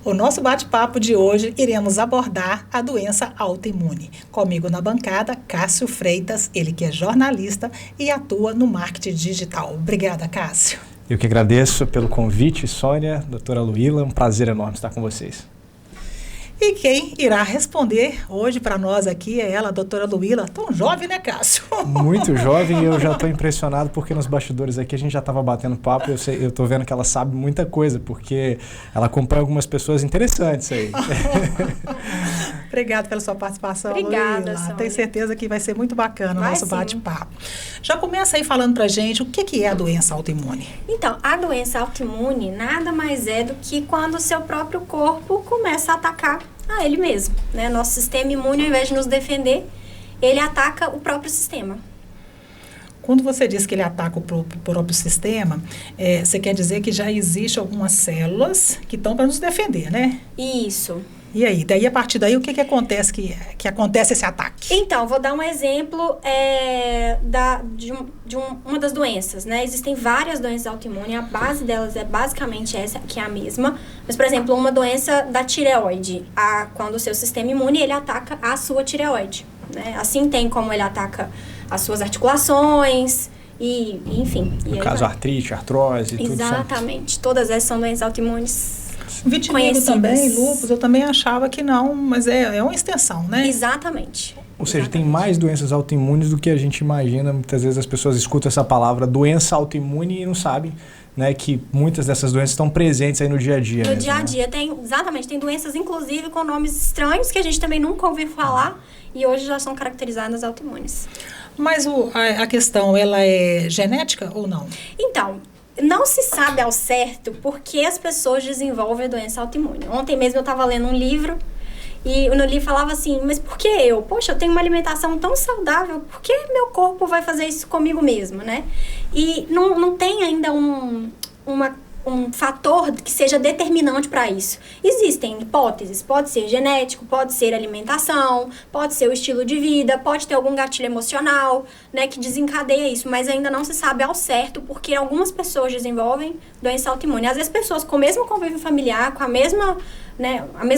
O nosso bate-papo de hoje iremos abordar a doença autoimune. Comigo na bancada, Cássio Freitas, ele que é jornalista e atua no marketing digital. Obrigada, Cássio. Eu que agradeço pelo convite, Sônia, doutora Luíla, um prazer enorme estar com vocês. E quem irá responder hoje para nós aqui é ela, a doutora Luíla, tão jovem, né, Cássio? Muito jovem, e eu já estou impressionado porque nos bastidores aqui a gente já estava batendo papo e eu estou vendo que ela sabe muita coisa, porque ela acompanha algumas pessoas interessantes aí. Obrigada pela sua participação, Obrigada, Luíla. Sônia. Tenho certeza que vai ser muito bacana o Vai nosso sim. bate-papo. Já começa aí falando pra gente o que é a doença autoimune. Então, a doença autoimune nada mais é do que quando o seu próprio corpo começa a atacar a ele mesmo, né? Nosso sistema imune, ao invés de nos defender, ele ataca o próprio sistema. Quando você diz que ele ataca o próprio sistema, você quer dizer que já existe algumas células que estão para nos defender, né? Isso. E aí? Daí, a partir daí, o que acontece que acontece esse ataque? Então, vou dar um exemplo de uma das doenças, né? Existem várias doenças autoimunes, a base delas é basicamente essa, que é a mesma. Mas, por exemplo, uma doença da tireoide, quando o seu sistema imune, ele ataca a sua tireoide, né? Assim tem como ele ataca as suas articulações e enfim. No caso, artrite, artrose e tudo. Exatamente. Todas essas são doenças autoimunes. Vitiligo também, lúpus, eu também achava que não, mas é uma extensão, né? Exatamente. Ou seja, tem mais doenças autoimunes do que a gente imagina. Muitas vezes as pessoas escutam essa palavra doença autoimune e não sabem, né, que muitas dessas doenças estão presentes aí no dia a dia. No mesmo, dia a né? dia, tem doenças inclusive com nomes estranhos que a gente também nunca ouviu falar e hoje já são caracterizadas autoimunes. Mas a questão, ela é genética ou não? Então, não se sabe ao certo por que as pessoas desenvolvem a doença autoimune. Ontem mesmo eu estava lendo um livro e no livro falava assim, mas por que eu? Poxa, eu tenho uma alimentação tão saudável, por que meu corpo vai fazer isso comigo mesmo, né? E não tem ainda um fator que seja determinante para isso. Existem hipóteses, pode ser genético, pode ser alimentação, pode ser o estilo de vida, pode ter algum gatilho emocional, né, que desencadeia isso, mas ainda não se sabe ao certo porque algumas pessoas desenvolvem doença autoimune. Às vezes pessoas com o mesmo convívio familiar, com a mesma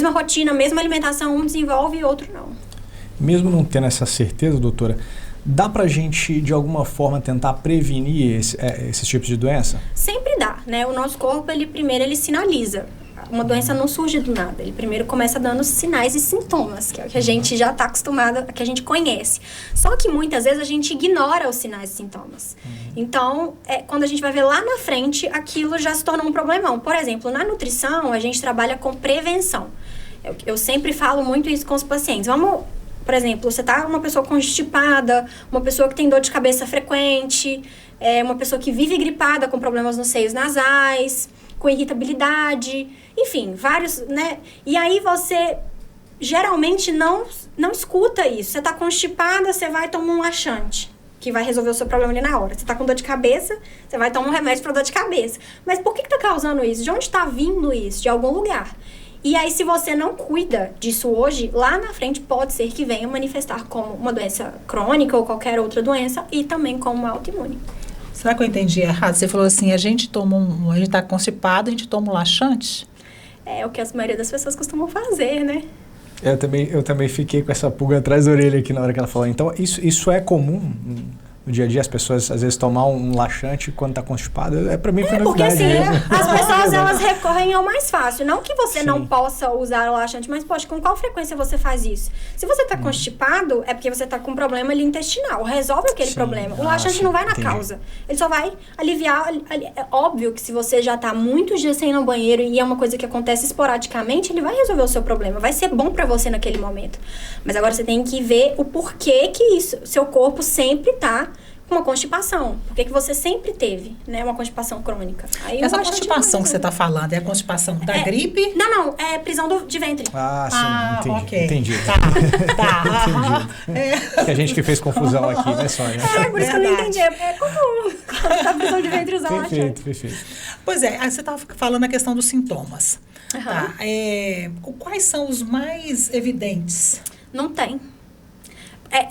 rotina, a mesma alimentação, um desenvolve e outro não. Mesmo não tendo essa certeza, doutora, dá pra gente, de alguma forma, tentar prevenir esses tipos de doença? Sempre dá, né? O nosso corpo, ele sinaliza. Uma doença não surge do nada. Ele primeiro começa dando sinais e sintomas, que é o que a gente já está acostumado, que a gente conhece. Só que muitas vezes a gente ignora os sinais e sintomas. Então, quando a gente vai ver lá na frente, aquilo já se tornou um problemão. Por exemplo, na nutrição, a gente trabalha com prevenção. Eu sempre falo muito isso com os pacientes. Por exemplo, você tá uma pessoa constipada, uma pessoa que tem dor de cabeça frequente, uma pessoa que vive gripada com problemas nos seios nasais, com irritabilidade, enfim, vários, né? E aí você geralmente não escuta isso. Você tá constipada, você vai tomar um laxante, que vai resolver o seu problema ali na hora. Você tá com dor de cabeça, você vai tomar um remédio para dor de cabeça. Mas por que tá causando isso? De onde está vindo isso? De algum lugar. E aí, se você não cuida disso hoje, lá na frente pode ser que venha manifestar como uma doença crônica ou qualquer outra doença e também como uma autoimune. Será que eu entendi errado? Você falou assim, a gente está constipado, a gente toma um laxante? É o que a maioria das pessoas costumam fazer, né? Eu também fiquei com essa pulga atrás da orelha aqui na hora que ela falou. Então, isso é comum no dia a dia, as pessoas às vezes tomar um laxante quando está constipada? Para mim foi novidade. Porque assim, mesmo. as pessoas elas recorrem ao mais fácil. Não que você Sim. não possa usar o laxante, mas poxa, com qual frequência você faz isso? Se você está constipado, é porque você está com um problema ali intestinal. Resolve aquele Sim. problema. O laxante sim, não vai na entendi. causa. Ele só vai aliviar. É óbvio que se você já está muitos dias sem ir no banheiro e é uma coisa que acontece esporadicamente, ele vai resolver o seu problema. Vai ser bom para você naquele momento. Mas agora você tem que ver o porquê que isso, seu corpo sempre está com uma constipação. Por que você sempre teve, né, uma constipação crônica? Aí essa constipação que você está falando é a constipação da gripe? Não, é prisão de ventre. Ah, sim, ok. Entendi. Tá. Entendi. Que a gente que fez confusão aqui, né, Sônia? Por isso que eu não entendi. É comum. A prisão de ventre usar laxante. Perfeito. Pois é, aí você estava falando a questão dos sintomas. Uhum. Tá? Quais são os mais evidentes? Não tem.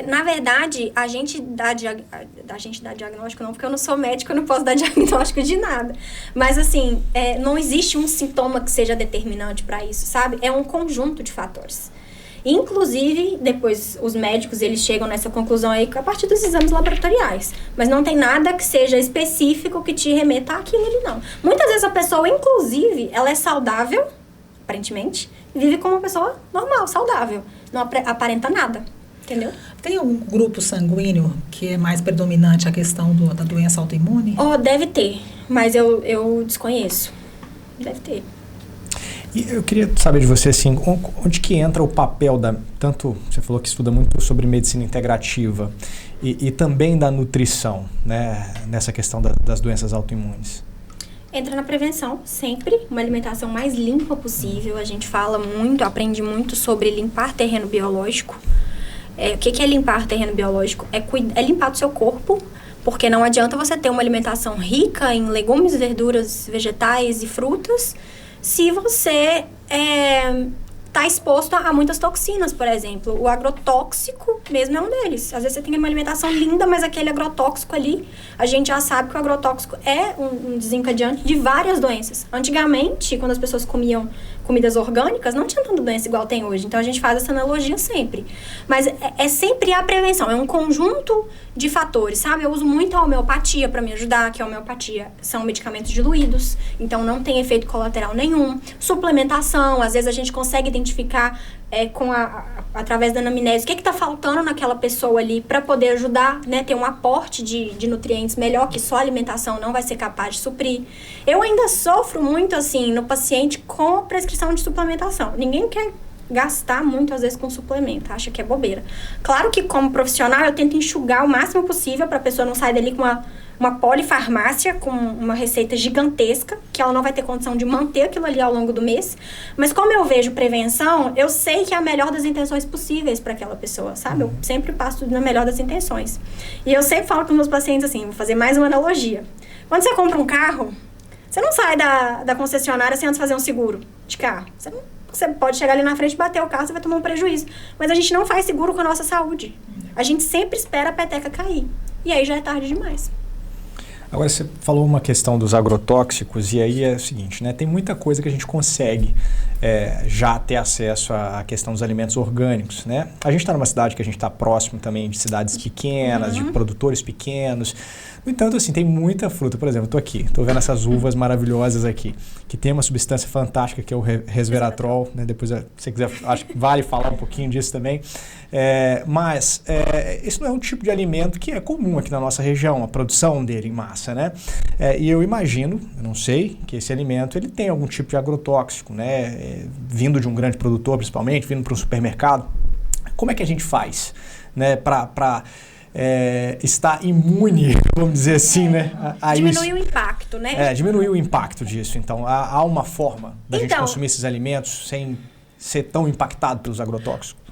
Na verdade, a gente dá diagnóstico não, porque eu não sou médica, eu não posso dar diagnóstico de nada. Mas, assim, não existe um sintoma que seja determinante para isso, sabe? É um conjunto de fatores. Inclusive, depois, os médicos, eles chegam nessa conclusão aí a partir dos exames laboratoriais. Mas não tem nada que seja específico que te remeta àquilo ali, não. Muitas vezes a pessoa, inclusive, ela é saudável, aparentemente, e vive como uma pessoa normal, saudável. Não aparenta nada. Entendeu? Tem algum grupo sanguíneo que é mais predominante a questão da doença autoimune? Deve ter, mas eu desconheço. Deve ter. E eu queria saber de você, assim, onde que entra o papel tanto, você falou que estuda muito sobre medicina integrativa e também da nutrição, né, nessa questão das doenças autoimunes? Entra na prevenção, sempre. Uma alimentação mais limpa possível. A gente fala muito, aprende muito sobre limpar terreno biológico. O que é limpar terreno biológico? É limpar o seu corpo, porque não adianta você ter uma alimentação rica em legumes, verduras, vegetais e frutas, se você está exposto a muitas toxinas, por exemplo. O agrotóxico mesmo é um deles. Às vezes você tem uma alimentação linda, mas aquele agrotóxico ali, a gente já sabe que o agrotóxico é um desencadeante de várias doenças. Antigamente, quando as pessoas comiam comidas orgânicas, não tinha tanta doença igual tem hoje. Então, a gente faz essa analogia sempre. Mas é sempre a prevenção. É um conjunto de fatores, sabe? Eu uso muito a homeopatia para me ajudar, que a homeopatia são medicamentos diluídos, então não tem efeito colateral nenhum. Suplementação, às vezes a gente consegue identificar através da anamnese o que está faltando naquela pessoa ali para poder ajudar, né? Ter um aporte de nutrientes melhor, que só a alimentação não vai ser capaz de suprir. Eu ainda sofro muito, assim, no paciente com prescrição de suplementação. Ninguém quer gastar muito, às vezes, com suplemento. Acha que é bobeira. Claro que, como profissional, eu tento enxugar o máximo possível para a pessoa não sair dali com uma polifarmácia, com uma receita gigantesca, que ela não vai ter condição de manter aquilo ali ao longo do mês. Mas como eu vejo prevenção, eu sei que é a melhor das intenções possíveis para aquela pessoa, sabe? Eu sempre passo tudo na melhor das intenções. E eu sempre falo com os meus pacientes assim, vou fazer mais uma analogia. Quando você compra um carro, você não sai da concessionária sem antes fazer um seguro de carro. Você pode chegar ali na frente, bater o carro, você vai tomar um prejuízo. Mas a gente não faz seguro com a nossa saúde. A gente sempre espera a peteca cair. E aí já é tarde demais. Agora, você falou uma questão dos agrotóxicos, e aí é o seguinte, né? Tem muita coisa que a gente consegue já ter acesso à questão dos alimentos orgânicos, né? A gente está numa cidade que a gente está próximo também de cidades pequenas, de produtores pequenos. No entanto, assim, tem muita fruta. Por exemplo, eu estou aqui, estou vendo essas uvas maravilhosas aqui, que tem uma substância fantástica que é o resveratrol, né? Depois, se você quiser, acho que vale falar um pouquinho disso também. Mas esse não é um tipo de alimento que é comum aqui na nossa região, a produção dele em massa, né? E eu imagino, eu não sei, que esse alimento ele tem algum tipo de agrotóxico, né? Vindo de um grande produtor, principalmente, vindo para um supermercado. Como é que a gente faz, né? Para estar imune, vamos dizer assim, né? Diminuir o impacto, né? Diminuir o impacto disso. Então, há uma forma da gente consumir esses alimentos sem ser tão impactado pelos agrotóxicos?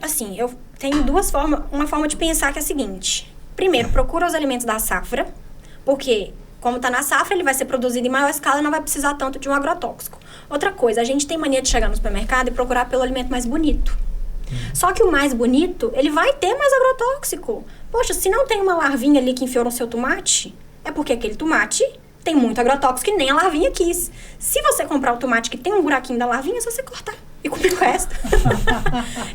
Assim, eu tenho duas formas. Uma forma de pensar que é a seguinte. Primeiro, procura os alimentos da safra, porque como está na safra, ele vai ser produzido em maior escala e não vai precisar tanto de um agrotóxico. Outra coisa, a gente tem mania de chegar no supermercado e procurar pelo alimento mais bonito. Só que o mais bonito, ele vai ter mais agrotóxico. Poxa, se não tem uma larvinha ali que enfiou no seu tomate, é porque aquele tomate tem muito agrotóxico que nem a larvinha quis. Se você comprar o tomate que tem um buraquinho da larvinha, é só você cortar e comer o resto.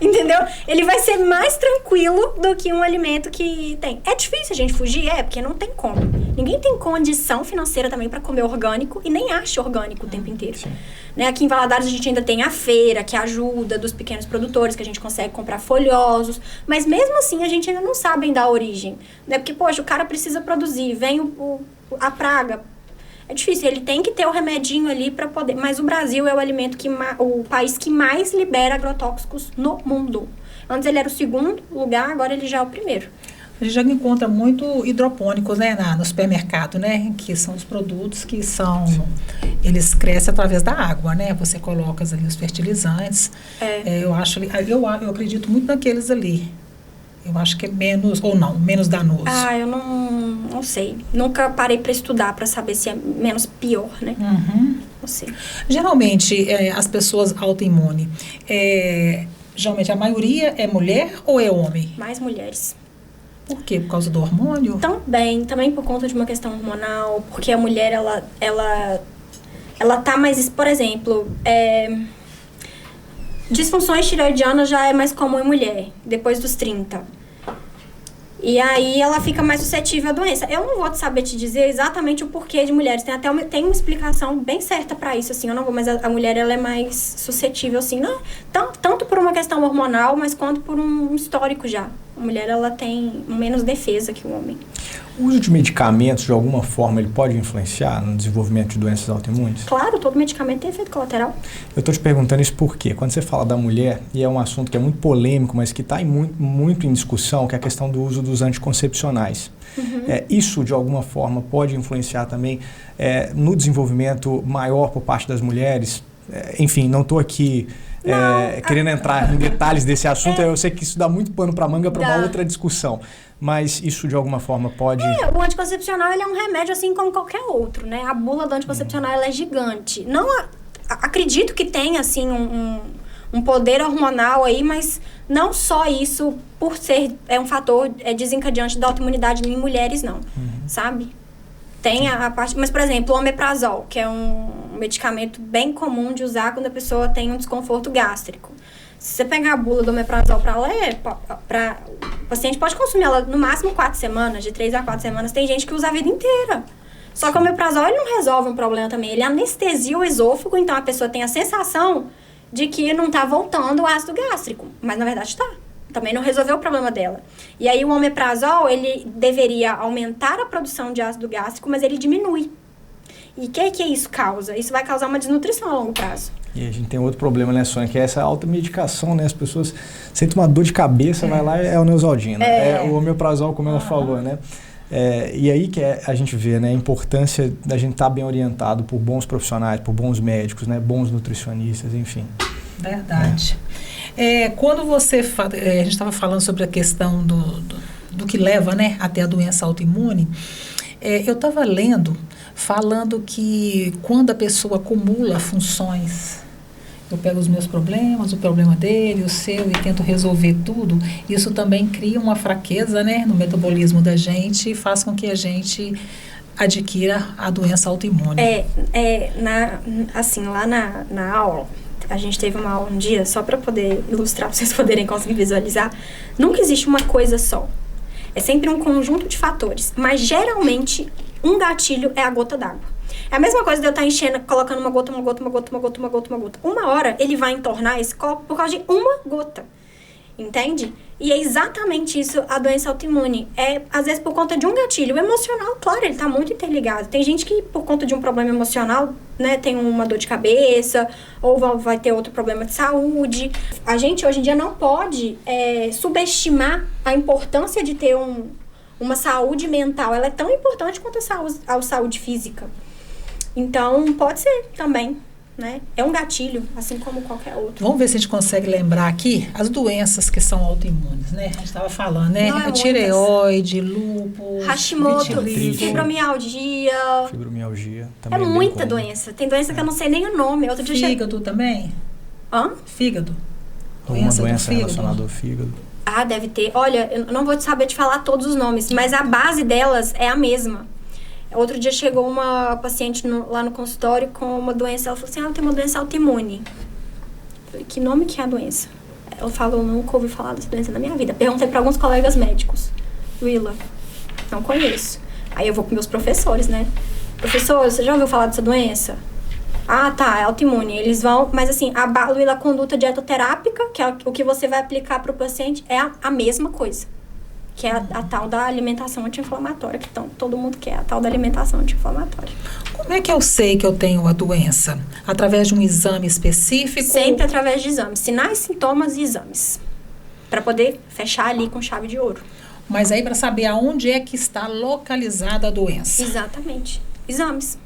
Entendeu? Ele vai ser mais tranquilo do que um alimento que tem. É difícil a gente fugir? Porque não tem como. Ninguém tem condição financeira também para comer orgânico e nem acha orgânico o tempo inteiro. Né? Aqui em Valadares a gente ainda tem a feira, que ajuda dos pequenos produtores, que a gente consegue comprar folhosos. Mas mesmo assim a gente ainda não sabe ainda a origem. Né? Porque, poxa, o cara precisa produzir, vem a praga. É difícil, ele tem que ter o remedinho ali para poder... Mas o Brasil é o país que mais libera agrotóxicos no mundo. Antes ele era o segundo lugar, agora ele já é o primeiro. A gente já encontra muito hidropônicos, né, no supermercado, né? Que são os produtos que são... Eles crescem através da água, né? Você coloca ali os fertilizantes. Eu acredito muito naqueles ali. Eu acho que é menos danoso. Eu não sei. Nunca parei para estudar para saber se é menos pior, né? Não sei. Geralmente, as pessoas autoimunes, geralmente a maioria é mulher ou é homem? Mais mulheres. Por quê? Por causa do hormônio? Também por conta de uma questão hormonal, porque a mulher, ela tá mais, por exemplo, disfunções tireoidianas já é mais comum em mulher, depois dos 30. E aí ela fica mais suscetível à doença. Eu não vou saber te dizer exatamente o porquê de mulheres. Tem uma explicação bem certa para isso, assim. Eu não vou, mas a mulher, ela é mais suscetível, assim. Não, tanto por uma questão hormonal, mas quanto por um histórico já. A mulher, ela tem menos defesa que o homem. O uso de medicamentos, de alguma forma, ele pode influenciar no desenvolvimento de doenças autoimunes? Claro, todo medicamento tem efeito colateral. Eu estou te perguntando isso porque, quando você fala da mulher, e é um assunto que é muito polêmico, mas que está muito em discussão, que é a questão do uso dos anticoncepcionais. Uhum. Isso, de alguma forma, pode influenciar também no desenvolvimento maior por parte das mulheres? Enfim, não estou aqui querendo entrar em detalhes desse assunto, eu sei que isso dá muito pano para manga para uma outra discussão. Mas isso, de alguma forma, pode... O anticoncepcional, ele é um remédio assim como qualquer outro, né? A bula do anticoncepcional, ela é gigante. Não acredito que tenha, assim, um poder hormonal aí, mas não só isso, por ser um fator desencadeante da autoimunidade em mulheres, não. Sabe? Tem a parte... Mas, por exemplo, o omeprazol, que é um medicamento bem comum de usar quando a pessoa tem um desconforto gástrico. Se você pegar a bula do omeprazol para ler, o paciente pode consumir ela no máximo 4 semanas, de 3 a 4 semanas. Tem gente que usa a vida inteira. Só que o omeprazol, ele não resolve um problema também. Ele anestesia o esôfago, então a pessoa tem a sensação de que não está voltando o ácido gástrico. Mas, na verdade, está. Também não resolveu o problema dela. E aí, o omeprazol, ele deveria aumentar a produção de ácido gástrico, mas ele diminui. E o que isso causa? Isso vai causar uma desnutrição a longo prazo. E a gente tem outro problema, né, Sônia, que é essa automedicação, né? As pessoas sentem uma dor de cabeça, vai lá, é o Neosaldina. É o omeprazol, como ela falou, né? E aí que a gente vê, né, a importância da gente estar bem orientado por bons profissionais, por bons médicos, né, bons nutricionistas, enfim. Verdade. Quando você a gente estava falando sobre a questão do que leva, né, até a doença autoimune, eu estava lendo, falando que quando a pessoa acumula funções, eu pego os meus problemas, o problema dele, o seu, e tento resolver tudo, isso também cria uma fraqueza, né, no metabolismo da gente e faz com que a gente adquira a doença autoimune. Lá na aula, a gente teve uma aula um dia, só para poder ilustrar, para vocês poderem conseguir visualizar, nunca existe uma coisa só. É sempre um conjunto de fatores, mas geralmente um gatilho é a gota d'água. É a mesma coisa de eu estar enchendo, colocando uma gota. Uma hora ele vai entornar esse copo por causa de uma gota. Entende? E é exatamente isso a doença autoimune. Às vezes, por conta de um gatilho emocional, claro, ele está muito interligado. Tem gente que, por conta de um problema emocional, né, tem uma dor de cabeça, ou vai ter outro problema de saúde. A gente, hoje em dia, não pode subestimar a importância de ter uma saúde mental. Ela é tão importante quanto a saúde física. Então, pode ser também, né? É um gatilho, assim como qualquer outro. Vamos ver se a gente consegue lembrar aqui as doenças que são autoimunes, né? A gente estava falando, né? Tireoide, lúpus, Hashimoto, fibromialgia. Fibromialgia também. É muita doença. Tem doença que eu não sei nem o nome. Outro dia fígado também? Fígado. Uma doença relacionada ao fígado. Deve ter. Olha, eu não vou saber te falar todos os nomes, mas a base delas é a mesma. Outro dia chegou uma paciente lá no consultório com uma doença. Ela falou assim, eu tenho uma doença autoimune. Eu falei, que nome que é a doença? Ela falou, nunca ouvi falar dessa doença na minha vida. Perguntei para alguns colegas médicos. Willa, não conheço. Aí eu vou com meus professores, né? Professor, você já ouviu falar dessa doença? É autoimune. Eles vão... Mas assim, a conduta dietoterápica, que é o que você vai aplicar para o paciente, é a mesma coisa. Que é a tal da alimentação anti-inflamatória, que todo mundo quer, a tal da alimentação anti-inflamatória. Como é que eu sei que eu tenho a doença? Através de um exame específico? Sempre através de exames. Sinais, sintomas e exames. Para poder fechar ali com chave de ouro. Mas aí para saber aonde é que está localizada a doença? Exatamente. Exames.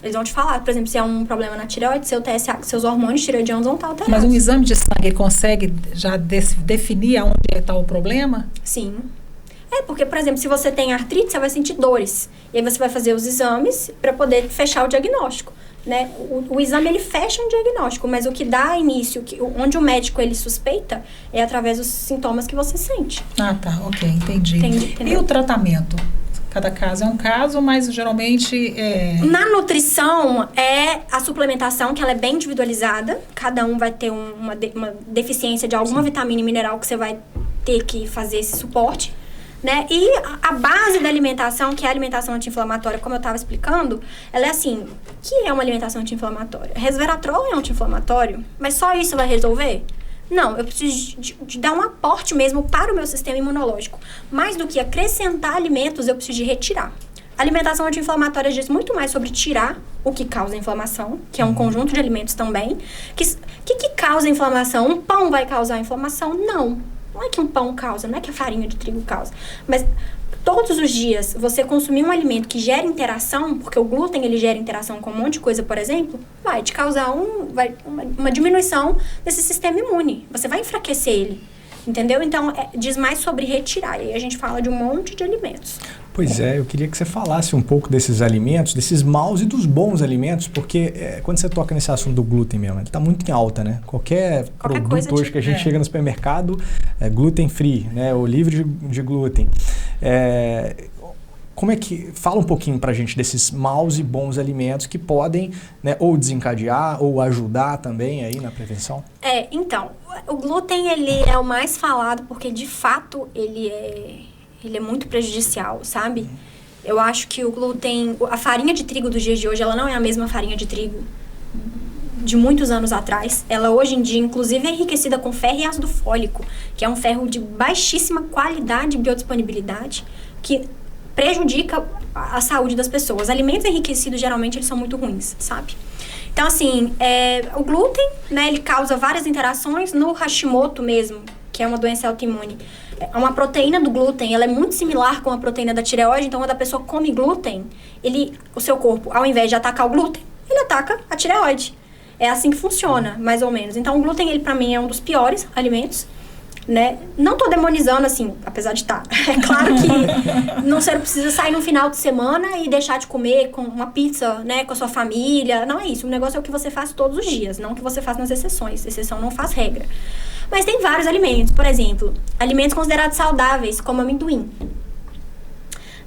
Eles vão te falar, por exemplo, se é um problema na tireoide, seu TSH, seus hormônios tireoidianos vão estar alterados. Mas um exame de sangue consegue já definir aonde está o problema? Sim. Porque, por exemplo, se você tem artrite, você vai sentir dores. E aí você vai fazer os exames para poder fechar o diagnóstico. né? O exame, ele fecha um diagnóstico, mas o que dá início, onde o médico, ele suspeita, é através dos sintomas que você sente. Ah, tá. Ok, entendi. E o tratamento? Cada caso é um caso, mas geralmente Na nutrição, a suplementação, que ela é bem individualizada. Cada um vai ter uma deficiência de alguma vitamina e mineral que você vai ter que fazer esse suporte, né? E a base da alimentação, que é a alimentação anti-inflamatória, como eu estava explicando, ela é assim, que é uma alimentação anti-inflamatória? Resveratrol é anti-inflamatório, mas só isso vai resolver? Não, eu preciso de dar um aporte mesmo para o meu sistema imunológico. Mais do que acrescentar alimentos, eu preciso de retirar. A alimentação anti-inflamatória diz muito mais sobre tirar o que causa a inflamação, que é um conjunto de alimentos também. Que causa a inflamação? Um pão vai causar inflamação? Não. Não é que um pão causa, não é que a farinha de trigo causa. Mas todos os dias, você consumir um alimento que gera interação, porque o glúten, ele gera interação com um monte de coisa, por exemplo, vai te causar uma diminuição desse sistema imune. Você vai enfraquecer ele, entendeu? Então, diz mais sobre retirar. E aí a gente fala de um monte de alimentos. Pois é, eu queria que você falasse um pouco desses alimentos, desses maus e dos bons alimentos, porque quando você toca nesse assunto do glúten mesmo, ele está muito em alta, né? Qualquer produto hoje que a gente chega no supermercado é gluten free, né? Ou livre de glúten. Como é que... Fala um pouquinho pra gente desses maus e bons alimentos que podem, né, ou desencadear ou ajudar também aí na prevenção? Então, o glúten, ele é o mais falado porque, de fato, ele é muito prejudicial, sabe? Eu acho que o glúten... A farinha de trigo dos dias de hoje, ela não é a mesma farinha de trigo de muitos anos atrás. Ela, hoje em dia, inclusive, é enriquecida com ferro e ácido fólico, que é um ferro de baixíssima qualidade e biodisponibilidade, que prejudica a saúde das pessoas. Alimentos enriquecidos, geralmente, eles são muito ruins, sabe? Então, assim, o glúten, né, ele causa várias interações no Hashimoto mesmo, que é uma doença autoimune. Uma proteína do glúten, ela é muito similar com a proteína da tireoide, então quando a pessoa come glúten, o seu corpo, ao invés de atacar o glúten, ele ataca a tireoide. É assim que funciona, mais ou menos. Então o glúten, ele pra mim é um dos piores alimentos, né? Não tô demonizando assim, apesar de estar. É claro que você não precisa sair no final de semana e deixar de comer com uma pizza, né, com a sua família. Não é isso, o negócio é o que você faz todos os dias, não o que você faz nas exceções. Exceção não faz regra. Mas tem vários alimentos, por exemplo, alimentos considerados saudáveis, como amendoim.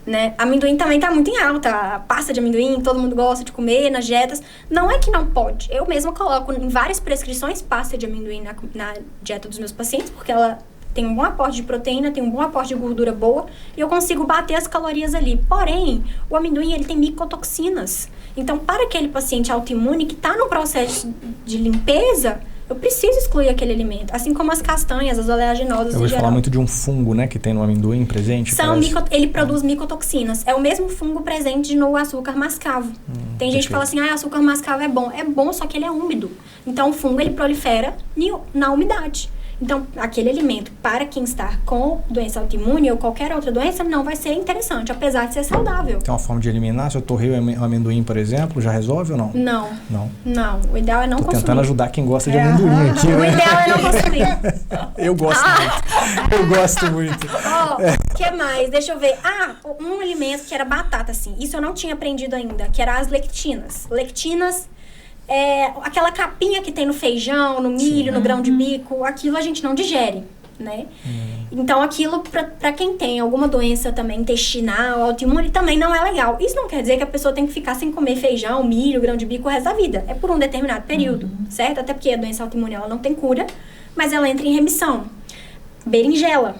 Né? Amendoim também está muito em alta, a pasta de amendoim, todo mundo gosta de comer nas dietas. Não é que não pode, eu mesma coloco em várias prescrições pasta de amendoim na dieta dos meus pacientes, porque ela tem um bom aporte de proteína, tem um bom aporte de gordura boa, e eu consigo bater as calorias ali. Porém, o amendoim, ele tem micotoxinas. Então, para aquele paciente autoimune que está no processo de limpeza, eu preciso excluir aquele alimento. Assim como as castanhas, as oleaginosas. Eu vou falar muito de um fungo, né, que tem no amendoim presente. Ele produz micotoxinas. É o mesmo fungo presente no açúcar mascavo. Tem gente que fala assim, açúcar mascavo é bom. É bom, só que ele é úmido. Então, o fungo, ele prolifera na umidade. Então, aquele alimento, para quem está com doença autoimune ou qualquer outra doença, não vai ser interessante, apesar de ser saudável. Tem uma forma de eliminar? Se eu torrei o amendoim, por exemplo, já resolve ou não? Não. O ideal é não consumir. Tô tentando ajudar quem gosta de amendoim aqui, né? O ideal é não consumir. Eu gosto muito. Eu gosto muito. O que mais? Deixa eu ver. Um alimento que era batata, assim. Isso eu não tinha aprendido ainda, que era as lectinas. Lectinas... aquela capinha que tem no feijão, no milho, no grão de bico, aquilo a gente não digere, né? Então, aquilo, pra quem tem alguma doença também intestinal, autoimune, também não é legal. Isso não quer dizer que a pessoa tem que ficar sem comer feijão, milho, grão de bico o resto da vida. É por um determinado período, certo? Até porque a doença autoimune, ela não tem cura, mas ela entra em remissão. Berinjela.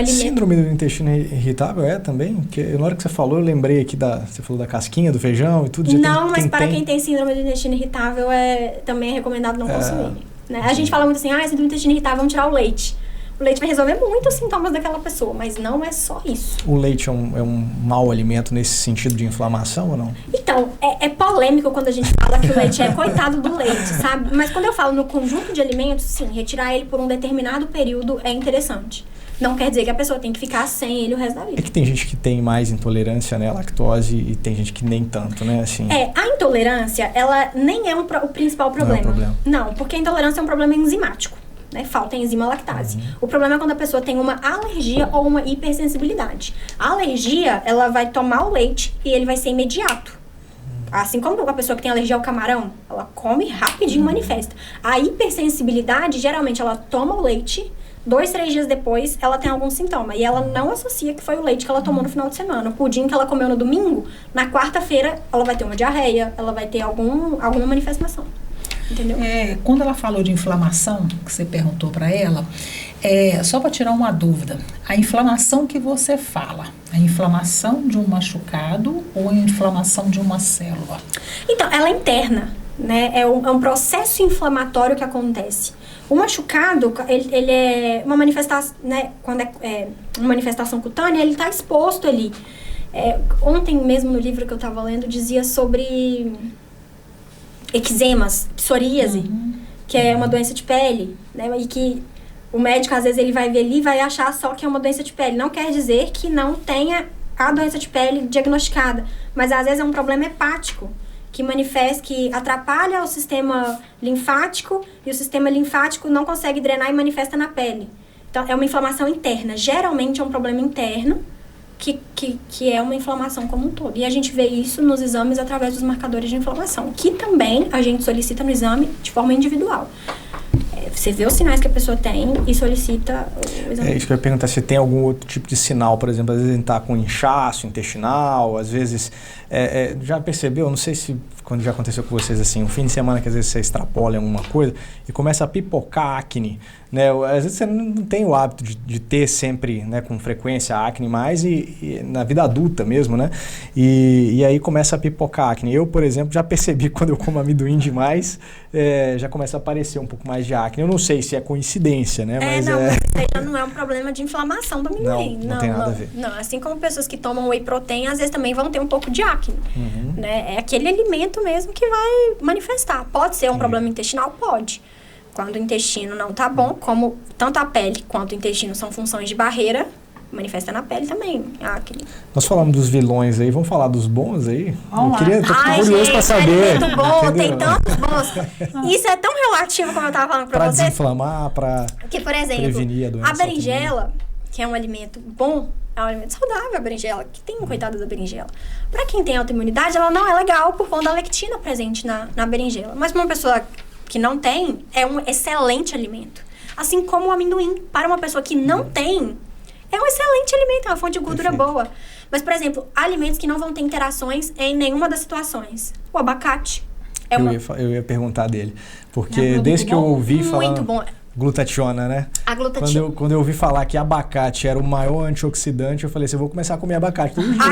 Síndrome do intestino irritável também? Porque na hora que você falou, eu lembrei aqui você falou da casquinha do feijão e tudo. Não, mas para quem tem síndrome do intestino irritável, também é recomendado não consumir. Né? A gente fala muito assim, síndrome do intestino irritável, vamos tirar o leite. O leite vai resolver muitos sintomas daquela pessoa, mas não é só isso. O leite é um mau alimento nesse sentido de inflamação ou não? Então, é polêmico quando a gente fala que o leite é coitado do leite, sabe? Mas quando eu falo no conjunto de alimentos, sim, retirar ele por um determinado período é interessante. Não quer dizer que a pessoa tem que ficar sem ele o resto da vida. É que tem gente que tem mais intolerância, né, à lactose e tem gente que nem tanto, né, assim. A intolerância, ela nem é o principal problema. Não é um problema. Não, porque a intolerância é um problema enzimático, né, falta enzima lactase. O problema é quando a pessoa tem uma alergia ou uma hipersensibilidade. A alergia, ela vai tomar o leite e ele vai ser imediato. Assim como a pessoa que tem alergia ao camarão, ela come rapidinho, manifesta. A hipersensibilidade, geralmente, ela toma o leite, 2, 3 dias depois, ela tem algum sintoma. E ela não associa que foi o leite que ela tomou no final de semana. O pudim que ela comeu no domingo, na quarta-feira, ela vai ter uma diarreia, ela vai ter alguma manifestação. Entendeu? Quando ela falou de inflamação, que você perguntou para ela, só para tirar uma dúvida, a inflamação que você fala, a inflamação de um machucado ou a inflamação de uma célula? Então, ela é interna, né? É um processo inflamatório que acontece. O machucado, ele é uma manifestação, né? Quando é uma manifestação cutânea, ele está exposto ali. Ontem mesmo no livro que eu estava lendo, dizia sobre eczemas, psoríase, que é uma doença de pele, né? E que o médico, às vezes, ele vai ver ali e vai achar só que é uma doença de pele. Não quer dizer que não tenha a doença de pele diagnosticada, mas às vezes é um problema hepático, que manifesta, que atrapalha o sistema linfático, e o sistema linfático não consegue drenar e manifesta na pele. Então, é uma inflamação interna. Geralmente é um problema interno, que é uma inflamação como um todo. E a gente vê isso nos exames através dos marcadores de inflamação, que também a gente solicita no exame de forma individual. Você vê os sinais que a pessoa tem e solicita o exame. Isso que eu ia perguntar, se tem algum outro tipo de sinal, por exemplo, às vezes ele está com inchaço intestinal, às vezes, já percebeu, não sei se quando já aconteceu com vocês assim, um fim de semana que às vezes você extrapola em alguma coisa e começa a pipocar acne, né? Às vezes você não tem o hábito de ter sempre, né, com frequência acne mais e na vida adulta mesmo, né? E aí começa a pipocar acne. Eu, por exemplo, já percebi que quando eu como amendoim demais, já começa a aparecer um pouco mais de acne. Eu não sei se é coincidência, né? Mas não é um problema de inflamação do amendoim. Não tem nada a ver. Não, assim como pessoas que tomam whey protein, às vezes também vão ter um pouco de acne. Né? É aquele alimento mesmo que vai manifestar. Pode ser um problema intestinal? Pode. Quando o intestino não tá bom, como tanto a pele quanto o intestino são funções de barreira, manifesta na pele também, acne. Nós falamos dos vilões aí, vamos falar dos bons aí? Vamos tô curioso pra saber. É muito bom, tem tantos bons. Isso é tão relativo, como eu tava falando pra vocês. Pra desinflamar, pra que, por exemplo, prevenir a doença. A berinjela, que é um alimento bom, é um alimento saudável, a berinjela, que tem um coitado da berinjela. Pra quem tem autoimunidade, ela não é legal por conta da lectina presente na berinjela. Mas pra uma pessoa que não tem, é um excelente alimento. Assim como o amendoim, para uma pessoa que não tem, é um excelente alimento, é uma fonte de gordura boa. Mas, por exemplo, alimentos que não vão ter interações em nenhuma das situações. O abacate. Eu ia perguntar dele. Porque desde que eu ouvi falar... Muito bom. Glutationa, né? A glutationa. Quando eu ouvi falar que abacate era o maior antioxidante, eu falei assim, eu vou começar a comer abacate todo dia.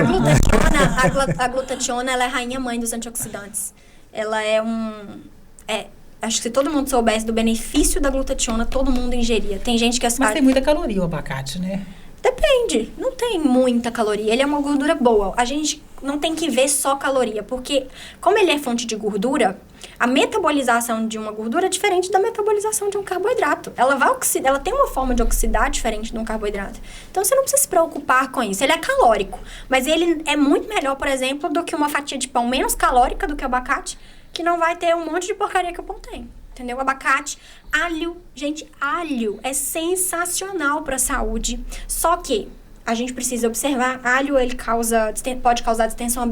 A glutationa, ela é a rainha-mãe dos antioxidantes. Ela é acho que se todo mundo soubesse do benefício da glutationa, todo mundo ingeria. Tem gente que... Mas tem muita caloria o abacate, né? Depende. Não tem muita caloria. Ele é uma gordura boa. A gente não tem que ver só caloria, porque como ele é fonte de gordura, a metabolização de uma gordura é diferente da metabolização de um carboidrato. Ela vai oxidar, ela tem uma forma de oxidar diferente de um carboidrato. Então, você não precisa se preocupar com isso. Ele é calórico, mas ele é muito melhor, por exemplo, do que uma fatia de pão menos calórica do que o abacate, que não vai ter um monte de porcaria que o pão tem. Entendeu? Abacate, alho. Gente, alho é sensacional para a saúde. Só que a gente precisa observar, alho ele pode causar distensão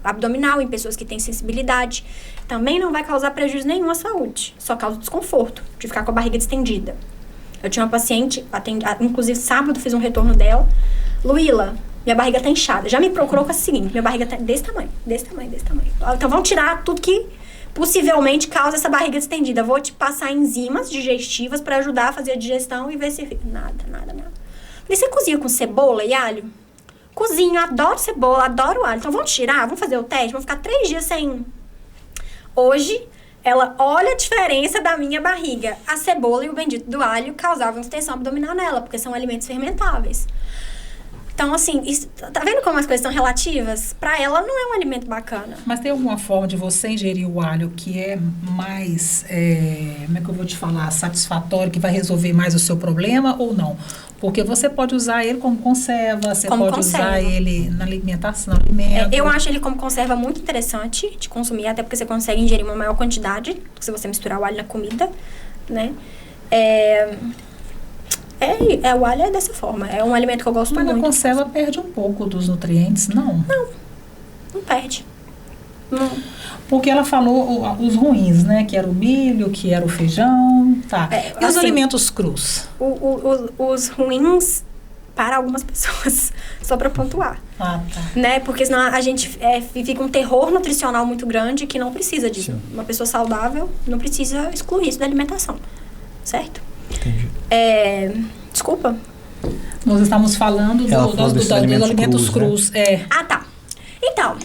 abdominal em pessoas que têm sensibilidade. Também não vai causar prejuízo nenhum à saúde. Só causa desconforto de ficar com a barriga distendida. Eu tinha uma paciente, inclusive sábado fiz um retorno dela. Luíla, minha barriga tá inchada. Já me procurou com o seguinte, minha barriga tá desse tamanho. Então vamos tirar tudo que possivelmente causa essa barriga distendida. Vou te passar enzimas digestivas para ajudar a fazer a digestão e ver se fica. Nada. Falei, você cozinha com cebola e alho? Cozinho, adoro cebola, adoro alho. Então vamos tirar, vamos fazer o teste, vamos ficar 3 dias sem. Hoje, ela olha a diferença da minha barriga. A cebola e o bendito do alho causavam distensão abdominal nela, porque são alimentos fermentáveis. Então, assim, tá vendo como as coisas são relativas? Pra ela, não é um alimento bacana. Mas tem alguma forma de você ingerir o alho que é mais, como é que eu vou te falar, satisfatório, que vai resolver mais o seu problema ou não? Porque você pode usar ele como conserva, usar ele na alimentação, no alimento. Eu acho ele como conserva muito interessante de consumir, até porque você consegue ingerir uma maior quantidade, se você misturar o alho na comida, né? O alho é dessa forma. É um alimento que eu gosto muito. Mas a conserva perde um pouco dos nutrientes, não? Não perde. Porque ela falou os ruins, né? Que era o milho, que era o feijão, tá. E os alimentos crus? Os ruins para algumas pessoas, só para pontuar. Tá. Né? Porque senão a gente fica um terror nutricional muito grande que não precisa disso. Sim. Uma pessoa saudável não precisa excluir isso da alimentação, certo? Entendi. Desculpa? Nós estamos falando dos alimentos crus. Ah, tá. Então,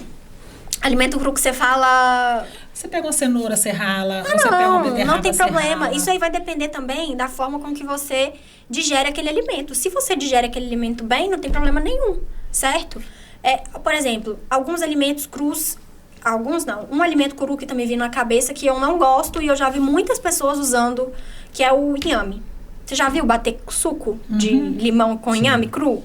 alimento cru que você fala... Você pega uma cenoura, você rala, você pega uma beterraba, não tem problema. Isso aí vai depender também da forma com que você digere aquele alimento. Se você digere aquele alimento bem, não tem problema nenhum, certo? Por exemplo, alguns alimentos crus, alguns não. Um alimento cru que também vem na cabeça que eu não gosto e eu já vi muitas pessoas usando, que é o inhame. Você já viu bater suco de limão com inhame cru?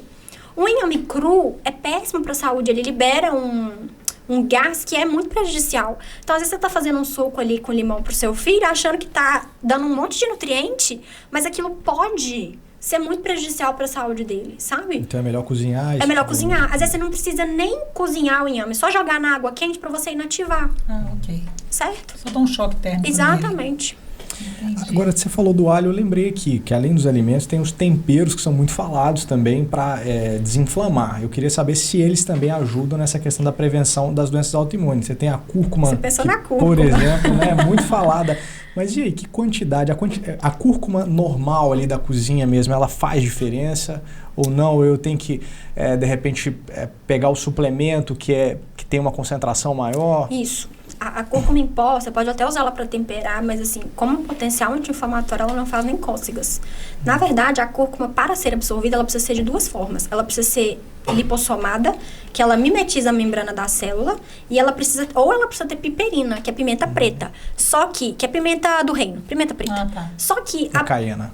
O inhame cru é péssimo para a saúde, ele libera um gás que é muito prejudicial. Então, às vezes você tá fazendo um suco ali com limão pro seu filho, achando que tá dando um monte de nutriente, mas aquilo pode ser muito prejudicial para a saúde dele, sabe? Então é melhor cozinhar. É melhor cozinhar. Às vezes você não precisa nem cozinhar o inhame, só jogar na água quente para você inativar. Ok. Certo? Só dá um choque térmico. Exatamente. Entendi. Agora, você falou do alho, eu lembrei aqui que além dos alimentos, tem os temperos que são muito falados também para desinflamar. Eu queria saber se eles também ajudam nessa questão da prevenção das doenças autoimunes. Você tem a cúrcuma, você pensou na cúrcuma, por exemplo, né, é muito falada. Mas e aí, que quantidade? A cúrcuma normal ali da cozinha mesmo, ela faz diferença? Ou não? Eu tenho que, de repente, pegar o suplemento que tem uma concentração maior? Isso. A cúrcuma em pó, você pode até usá-la para temperar, mas assim, como potencial anti-inflamatório, ela não faz nem cócegas. Na verdade, a cúrcuma, para ser absorvida, ela precisa ser de duas formas. Ela precisa ser lipossomada, que ela mimetiza a membrana da célula, e ela precisa ter piperina, que é pimenta preta. Só que é pimenta do reino, pimenta preta. Ah, tá. Só que a caiena.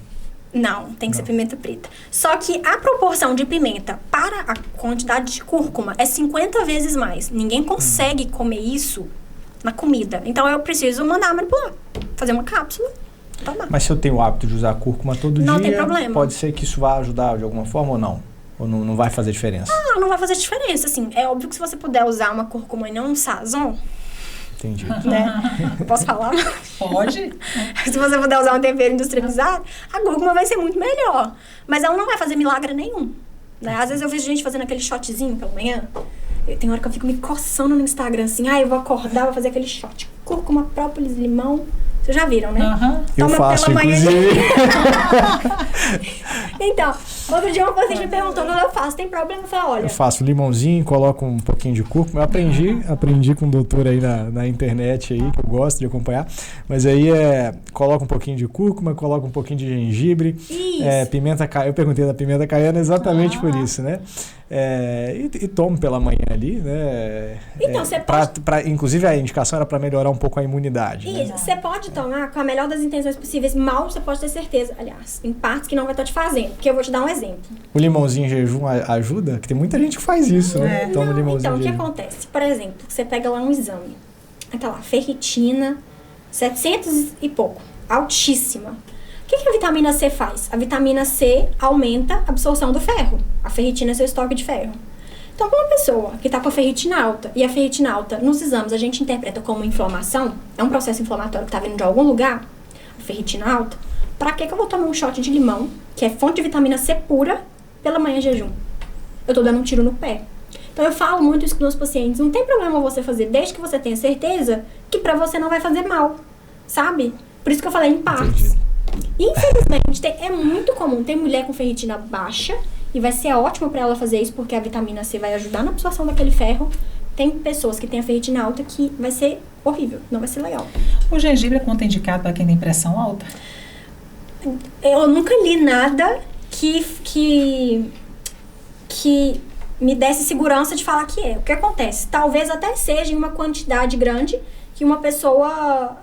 Não, tem que ser pimenta preta. Só que a proporção de pimenta para a quantidade de cúrcuma é 50 vezes mais. Ninguém consegue comer isso na comida. Então, eu preciso mandar manipular. Fazer uma cápsula, tomar. Mas se eu tenho o hábito de usar cúrcuma todo dia... Não tem problema. Pode ser que isso vá ajudar de alguma forma ou não? Ou não vai fazer diferença? Não vai fazer diferença, assim. É óbvio que se você puder usar uma cúrcuma e não um sazon... Entendi. Né? Posso falar? Pode. Se você puder usar um tempero industrializado, a cúrcuma vai ser muito melhor. Mas ela não vai fazer milagre nenhum. Né? Às vezes eu vejo gente fazendo aquele shotzinho pela manhã. Tem hora que eu fico me coçando no Instagram, assim, eu vou acordar, vou fazer aquele shot. Cúrcuma, própolis, limão. Vocês já viram, né? Eu faço, pela manhã. inclusive. Então, outro dia uma paciente me perguntou o que eu faço. Tem problema? Eu falei, olha... Eu faço limãozinho, coloco um pouquinho de cúrcuma. Eu aprendi com um doutor aí na internet aí, que eu gosto de acompanhar. Mas aí coloco um pouquinho de cúrcuma, coloco um pouquinho de gengibre. Pimenta caiena. Eu perguntei da pimenta caiena exatamente por isso, né? E tomo pela manhã ali, né? Então, você pode... Inclusive, a indicação era para melhorar um pouco a imunidade. Isso, né? Você pode tomar com a melhor das intenções possíveis. Mal, você pode ter certeza. Aliás, em partes que não vai estar te fazendo. Porque eu vou te dar um exemplo. O limãozinho em jejum ajuda? Porque tem muita gente que faz isso, né? Toma limãozinho então, em o que jejum. acontece? Por exemplo, você pega lá um exame. Aí tá lá, ferritina, 700 e pouco. Altíssima. O que a vitamina C faz? A vitamina C aumenta a absorção do ferro. A ferritina é seu estoque de ferro. Então, para uma pessoa que está com a ferritina alta, e a ferritina alta, nos exames, a gente interpreta como inflamação, é um processo inflamatório que está vindo de algum lugar, a ferritina alta, para que eu vou tomar um shot de limão, que é fonte de vitamina C pura, pela manhã em jejum? Eu estou dando um tiro no pé. Então, eu falo muito isso com os pacientes, não tem problema você fazer, desde que você tenha certeza que para você não vai fazer mal, sabe? Por isso que eu falei em partes. Infelizmente, é muito comum ter mulher com ferritina baixa, e vai ser ótimo para ela fazer isso, porque a vitamina C vai ajudar na absorção daquele ferro. Tem pessoas que têm a ferritina alta que vai ser horrível, não vai ser legal. O gengibre é contraindicado para quem tem pressão alta? Eu nunca li nada que me desse segurança de falar que é. O que acontece? Talvez até seja em uma quantidade grande que uma pessoa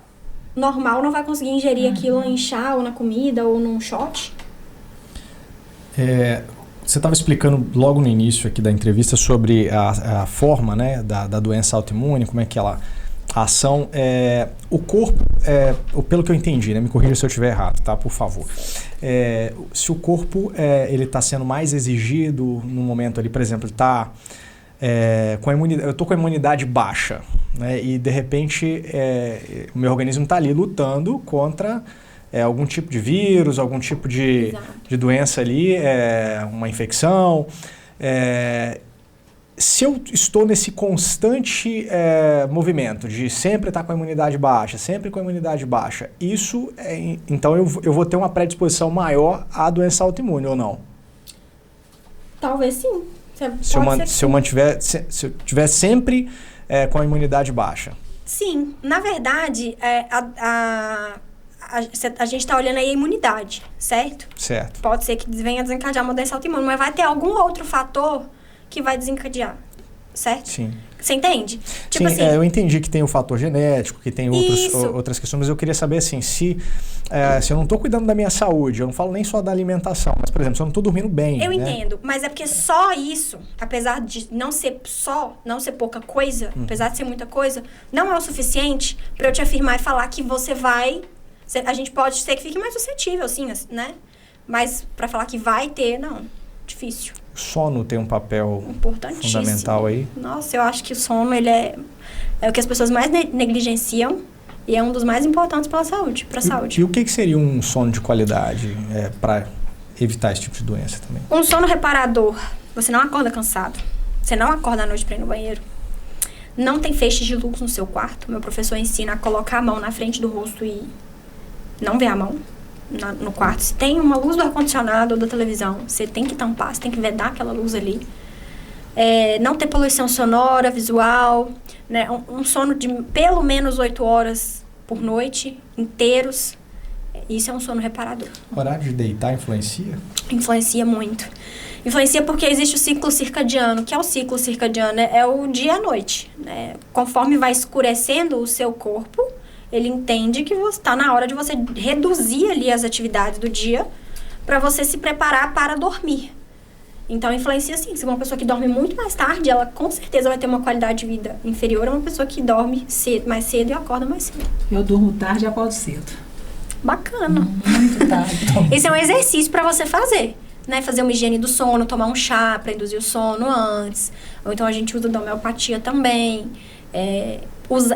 normal não vai conseguir ingerir aquilo em chá, ou na comida, ou num shot. Você estava explicando logo no início aqui da entrevista sobre a forma, né, da doença autoimune, como é que a ação... o corpo, pelo que eu entendi, né, me corrija se eu estiver errado, tá, por favor. Se o corpo ele está sendo mais exigido no momento ali, por exemplo, ele está com a imunidade, eu estou com a imunidade baixa, né? E de repente o meu organismo está ali lutando contra algum tipo de vírus, algum tipo de doença ali, uma infecção. Se eu estou nesse constante movimento de sempre estar com a imunidade baixa, sempre com a imunidade baixa, então eu vou ter uma predisposição maior à doença autoimune ou não? Talvez sim. Se eu tiver sempre com a imunidade baixa. Sim, na verdade, a gente está olhando aí a imunidade, certo? Certo. Pode ser que venha desencadear uma doença autoimune, mas vai ter algum outro fator que vai desencadear, certo? Sim. Você entende? Sim, assim, eu entendi que tem o fator genético, que tem outras questões, mas eu queria saber assim, se eu não estou cuidando da minha saúde, eu não falo nem só da alimentação, mas, por exemplo, se eu não estou dormindo bem. Eu entendo, mas é porque só isso, apesar de não ser pouca coisa, apesar de ser muita coisa, não é o suficiente para eu te afirmar e falar que você vai... A gente pode ser que fique mais suscetível, assim, né? Mas para falar que vai ter, não. Difícil. O sono tem um papel fundamental aí? Nossa, eu acho que o sono, ele é o que as pessoas mais negligenciam e é um dos mais importantes para a saúde. E o que seria um sono de qualidade para evitar esse tipo de doença também? Um sono reparador. Você não acorda cansado. Você não acorda à noite para ir no banheiro. Não tem feixes de luz no seu quarto. Meu professor ensina a colocar a mão na frente do rosto e não ver a mão no quarto. Se tem uma luz do ar-condicionado ou da televisão, você tem que tampar, você tem que vedar aquela luz ali. Não ter poluição sonora, visual, né? Um sono de pelo menos 8 horas por noite, inteiros. Isso é um sono reparador. O horário de deitar influencia? Influencia muito. Influencia porque existe o ciclo circadiano. O que é o ciclo circadiano? É o dia à noite, né? Conforme vai escurecendo o seu corpo, ele entende que está na hora de você reduzir ali as atividades do dia para você se preparar para dormir. Então, influencia sim. Se uma pessoa que dorme muito mais tarde, ela com certeza vai ter uma qualidade de vida inferior a uma pessoa que dorme mais cedo e acorda mais cedo. Eu durmo tarde e acordo cedo. Bacana. Muito tarde. Esse é um exercício para você fazer, né? Fazer uma higiene do sono, tomar um chá para induzir o sono antes. Ou então a gente usa da homeopatia também.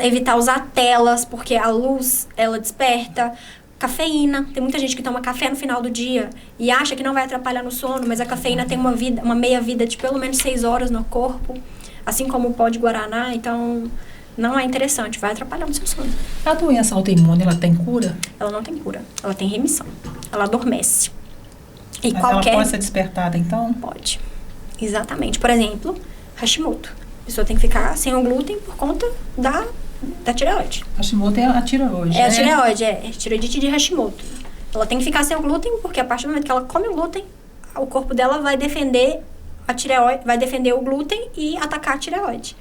Evitar usar telas, porque a luz, ela desperta. Cafeína. Tem muita gente que toma café no final do dia e acha que não vai atrapalhar no sono, mas a cafeína tem uma meia-vida de pelo menos 6 horas no corpo, assim como o pó de guaraná, então não é interessante, vai atrapalhar no seu sono. A doença autoimune, ela tem cura? Ela não tem cura, ela tem remissão, ela adormece. E mas ela pode ser despertada, então? Pode, exatamente. Por exemplo, Hashimoto. A pessoa tem que ficar sem o glúten por conta da tireoide. Hashimoto é a tireoide, a tireoide, tireoidite de Hashimoto. Ela tem que ficar sem o glúten, porque a partir do momento que ela come o glúten, o corpo dela vai defender a tireoide, vai defender o glúten e atacar a tireoide.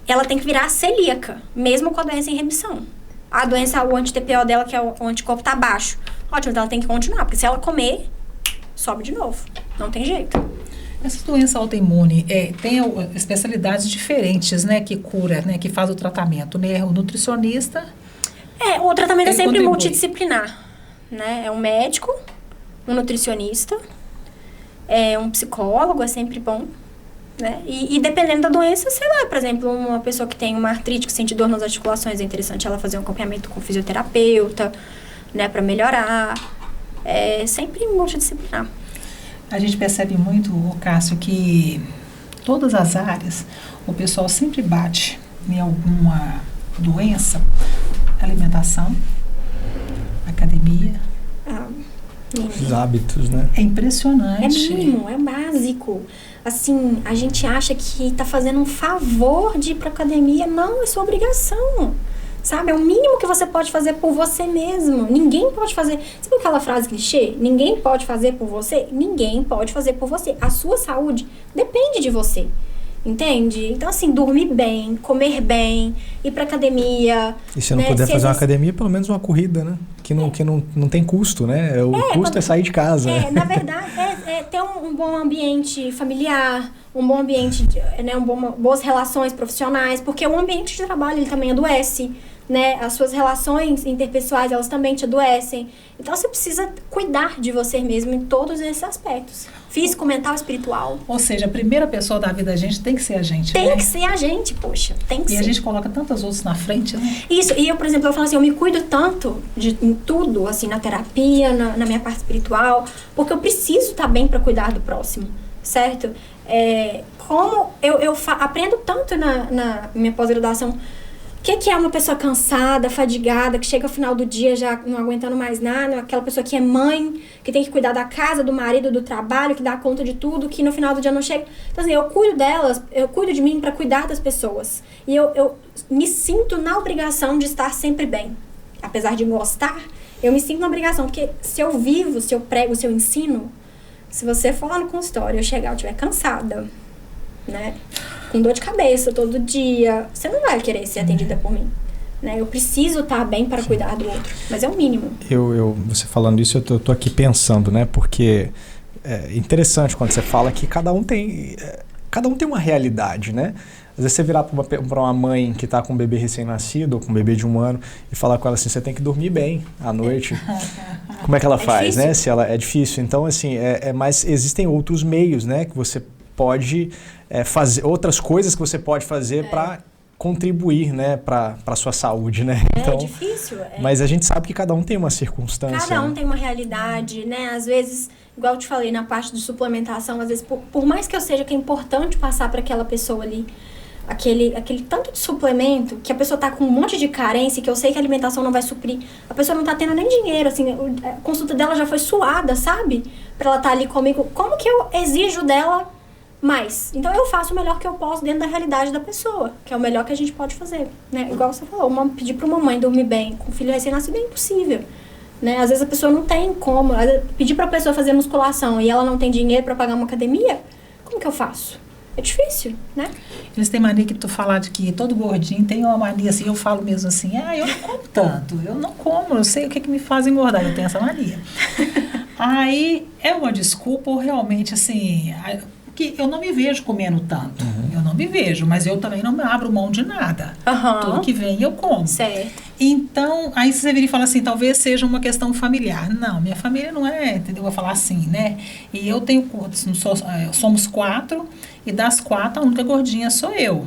Ela tem que virar celíaca, mesmo com a doença em remissão. A doença, o anti-TPO dela, que é o anticorpo, tá baixo. Ótimo, então ela tem que continuar, porque se ela comer, sobe de novo. Não tem jeito. Essa doença autoimune tem especialidades diferentes, né, que cura, né, que faz o tratamento, né? O nutricionista... o tratamento é sempre multidisciplinar, né? É um médico, um nutricionista, um psicólogo, é sempre bom, né? E dependendo da doença, sei lá, por exemplo, uma pessoa que tem uma artrite, que sente dor nas articulações, é interessante ela fazer um acompanhamento com fisioterapeuta, né, para melhorar. É sempre multidisciplinar. A gente percebe muito, Cássio, que todas as áreas, o pessoal sempre bate em alguma doença, alimentação, academia. Os hábitos, né? É impressionante. É mínimo, é básico. Assim, a gente acha que tá fazendo um favor de ir pra academia. Não, é sua obrigação. Sabe? É o mínimo que você pode fazer por você mesmo. Ninguém pode fazer... Sabe aquela frase clichê? Ninguém pode fazer por você? Ninguém pode fazer por você. A sua saúde depende de você. Entende? Então, assim, dormir bem, comer bem, ir pra academia... E se não puder fazer uma academia, pelo menos uma corrida, né? Que não tem custo, né? O custo é sair de casa. Na verdade, ter um bom ambiente familiar, um bom ambiente, né? Boas relações profissionais, porque o ambiente de trabalho, ele também adoece, né? As suas relações interpessoais, elas também te adoecem. Então, você precisa cuidar de você mesmo em todos esses aspectos. Físico, mental, espiritual. Ou seja, a primeira pessoa da vida da gente tem que ser a gente, Tem né? que ser a gente, poxa. Tem que E ser. a gente coloca tantas outras na frente, né? Isso, e eu, por exemplo, eu falo assim, eu me cuido tanto em tudo, assim, na terapia, na minha parte espiritual, porque eu preciso estar bem para cuidar do próximo, certo? Como eu aprendo tanto na minha pós-graduação, o que é uma pessoa cansada, fadigada, que chega ao final do dia já não aguentando mais nada, aquela pessoa que é mãe, que tem que cuidar da casa, do marido, do trabalho, que dá conta de tudo, que no final do dia não chega. Então, assim, eu cuido delas, eu cuido de mim para cuidar das pessoas. E eu me sinto na obrigação de estar sempre bem. Apesar de gostar, eu me sinto na obrigação, porque se eu vivo, se eu prego, se eu ensino, se você for lá no consultório, eu chegar, eu estiver cansada, né? Com dor de cabeça todo dia, você não vai querer ser atendida por mim, né? Eu preciso estar bem para cuidar do outro, mas é o mínimo. Você falando isso, eu tô aqui pensando, né? Porque é interessante quando você fala que cada um tem uma realidade, né? Às vezes você virar para uma mãe que está com um bebê recém-nascido ou com um bebê de 1 ano e falar com ela assim, você tem que dormir bem à noite. Como é que ela faz, difícil. né? Se ela é difícil. Então, assim, mas existem outros meios, né? Que você pode fazer, outras coisas que você pode fazer para contribuir, né? Para a sua saúde, né? Então, é difícil. Mas a gente sabe que cada um tem uma circunstância. Cada um tem uma realidade, né? Às vezes, igual eu te falei, na parte de suplementação, às vezes, por mais que eu seja que é importante passar para aquela pessoa ali, aquele tanto de suplemento, que a pessoa tá com um monte de carência, que eu sei que a alimentação não vai suprir, a pessoa não tá tendo nem dinheiro, assim, a consulta dela já foi suada, sabe? Pra ela tá ali comigo, como que eu exijo dela mais? Então eu faço o melhor que eu posso dentro da realidade da pessoa, que é o melhor que a gente pode fazer, né? Igual você falou, pedir pra uma mãe dormir bem com um filho recém-nascido é impossível, né? Às vezes a pessoa não tem como, pedir pra pessoa fazer musculação e ela não tem dinheiro pra pagar uma academia, como que eu faço? É difícil, né? Eles têm mania que tu falar de que todo gordinho tem uma mania assim, eu falo mesmo assim, eu não como tanto, eu não como, eu sei o que me faz engordar, eu tenho essa mania. Aí é uma desculpa ou realmente assim, que eu não me vejo comendo tanto, eu não me vejo, mas eu também não me abro mão de nada. Tudo que vem eu como. Certo. Então, aí você viria e fala assim, talvez seja uma questão familiar. Não, minha família não é, entendeu? Eu vou falar assim, né? E eu tenho, somos 4, e das 4, a única gordinha sou eu.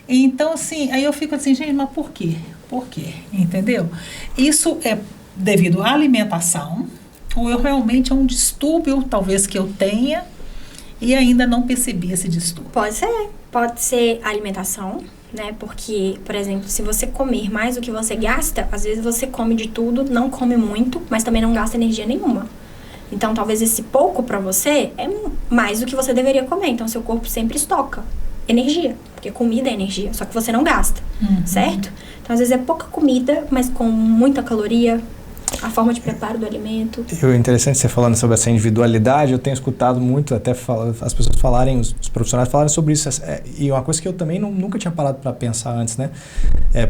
Então, assim, aí eu fico assim, gente, mas por quê? Por quê? Entendeu? Isso é devido à alimentação, ou eu realmente é um distúrbio, talvez, que eu tenha, e ainda não percebi esse distúrbio. Pode ser a alimentação, né? Porque, por exemplo, se você comer mais do que você gasta, às vezes você come de tudo, não come muito, mas também não gasta energia nenhuma. Então, talvez esse pouco pra você é mais do que você deveria comer. Então, seu corpo sempre estoca energia, porque comida é energia, só que você não gasta, certo? Então, às vezes é pouca comida, mas com muita caloria, a forma de preparo do alimento. E o interessante você falando sobre essa individualidade, eu tenho escutado muito até as pessoas falarem, os profissionais falarem sobre isso. E uma coisa que eu também nunca tinha parado para pensar antes, né?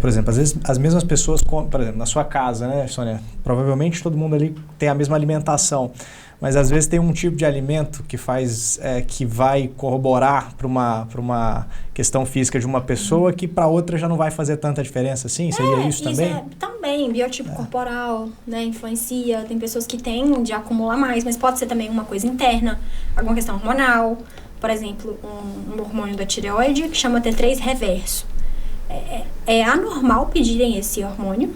Por exemplo, às vezes as mesmas pessoas, por exemplo, na sua casa, né, Sônia? Provavelmente todo mundo ali tem a mesma alimentação. Mas às vezes tem um tipo de alimento que que vai corroborar para uma questão física de uma pessoa que para outra já não vai fazer tanta diferença assim? Seria isso também? Também, biotipo corporal, né, influencia. Tem pessoas que têm de acumular mais, mas pode ser também uma coisa interna, alguma questão hormonal. Por exemplo, um hormônio da tireoide que chama T3 reverso. É anormal pedirem esse hormônio,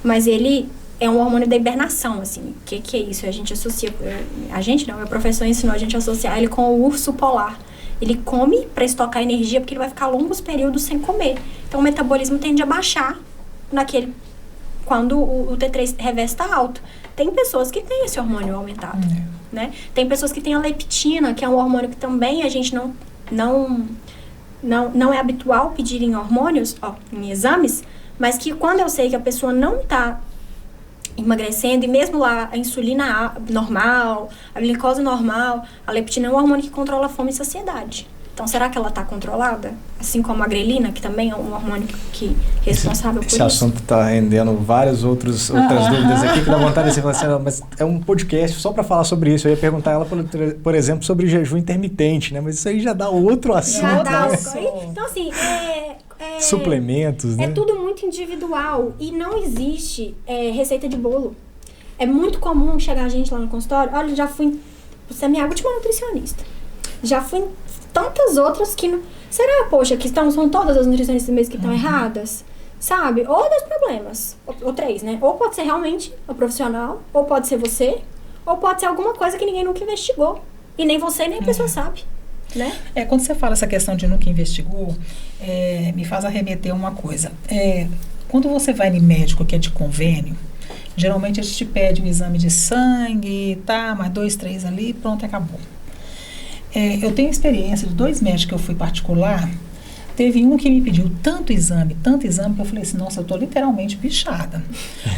mas ele é um hormônio da hibernação, assim. O que é isso? A gente associa... meu professor ensinou a gente a associar ele com o urso polar. Ele come para estocar energia, porque ele vai ficar longos períodos sem comer. Então, o metabolismo tende a baixar quando o T3 reverso está alto. Tem pessoas que têm esse hormônio aumentado, né? Tem pessoas que têm a leptina, que é um hormônio que também a gente não é habitual pedir em hormônios, em exames, mas que quando eu sei que a pessoa não está emagrecendo, e mesmo lá a insulina normal, a glicose normal, a leptina é um hormônio que controla a fome e saciedade. Então, será que ela está controlada? Assim como a grelina, que também é um hormônio que é responsável por isso. Esse assunto está rendendo várias outras dúvidas aqui, que dá vontade de você falar assim, mas é um podcast só para falar sobre isso. Eu ia perguntar ela, por exemplo, sobre jejum intermitente, né? Mas isso aí já dá outro assunto. Já dá. Né? Então, assim, suplementos, né? É tudo muito individual e não existe receita de bolo. É muito comum chegar a gente lá no consultório, olha, já fui, você é minha última nutricionista. Já fui em tantas outras que não... Será, poxa, que são todas as nutricionistas mesmo que estão erradas? Sabe? Ou dois problemas, ou três, né? Ou pode ser realmente o profissional, ou pode ser você, ou pode ser alguma coisa que ninguém nunca investigou. E nem você, nem a pessoa sabe, né? Quando você fala essa questão de nunca investigou, me faz arremeter uma coisa. Quando você vai em médico que é de convênio, geralmente eles te pedem um exame de sangue, tá? Mais 2, 3 ali, pronto, acabou. Eu tenho experiência de 2 médicos que eu fui particular. Teve um que me pediu tanto exame, que eu falei assim, nossa, eu tô literalmente bichada.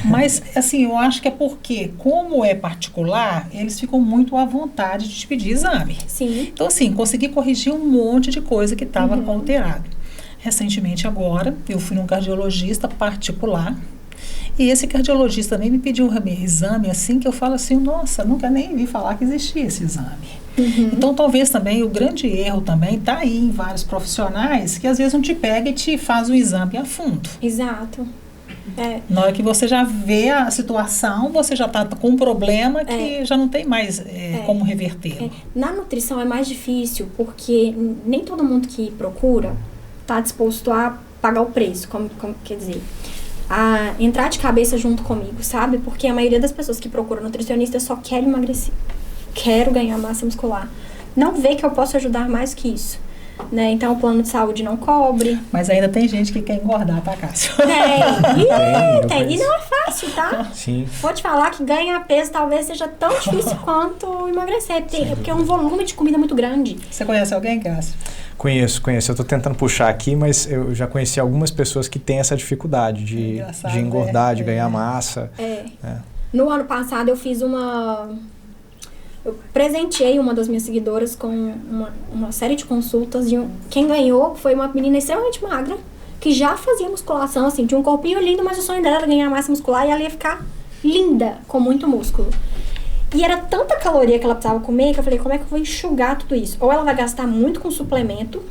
Mas, assim, eu acho que é porque, como é particular, eles ficam muito à vontade de te pedir exame. Sim. Então, assim, consegui corrigir um monte de coisa que estava alterado. Recentemente, agora, eu fui num cardiologista particular, e esse cardiologista também me pediu um exame, assim, que eu falo assim, nossa, nunca nem vi falar que existia esse exame. Então, talvez também o grande erro também está aí em vários profissionais que às vezes não te pega e te faz o exame a fundo. Exato. Na hora que você já vê a situação, você já está com um problema que já não tem mais como reverter. Na nutrição é mais difícil porque nem todo mundo que procura está disposto a pagar o preço, como quer dizer, a entrar de cabeça junto comigo, sabe? Porque a maioria das pessoas que procuram nutricionista só quer emagrecer. Quero ganhar massa muscular. Não vê que eu posso ajudar mais que isso, né? Então, o plano de saúde não cobre. Mas ainda tem gente que quer engordar, tá, Cássio? Tem. E não é fácil, tá? Sim. Vou te falar que ganhar peso talvez seja tão difícil quanto emagrecer. Porque é um volume de comida muito grande. Você conhece alguém, Cássio? Conheço. Eu tô tentando puxar aqui, mas eu já conheci algumas pessoas que têm essa dificuldade de engordar, de ganhar massa. No ano passado, eu presenteei uma das minhas seguidoras com uma série de consultas. Quem ganhou foi uma menina extremamente magra, que já fazia musculação, assim, tinha um corpinho lindo, mas o sonho dela era ganhar massa muscular e ela ia ficar linda, com muito músculo. E era tanta caloria que ela precisava comer, que eu falei, como é que eu vou enxugar tudo isso? Ou ela vai gastar muito com suplemento,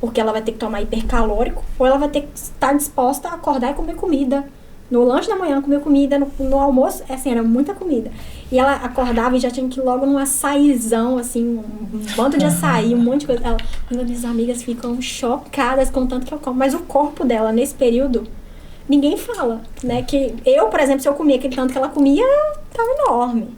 porque ela vai ter que tomar hipercalórico, ou ela vai ter que estar disposta a acordar e comer comida. No lanche da manhã, comer comida, no almoço, assim, era muita comida. E ela acordava e já tinha que ir logo num açaizão, assim, um bando de açaí, um monte de coisa. Minhas amigas ficam chocadas com o tanto que eu como. Mas o corpo dela, nesse período, ninguém fala, né? Que eu, por exemplo, se eu comia aquele tanto que ela comia, tava enorme.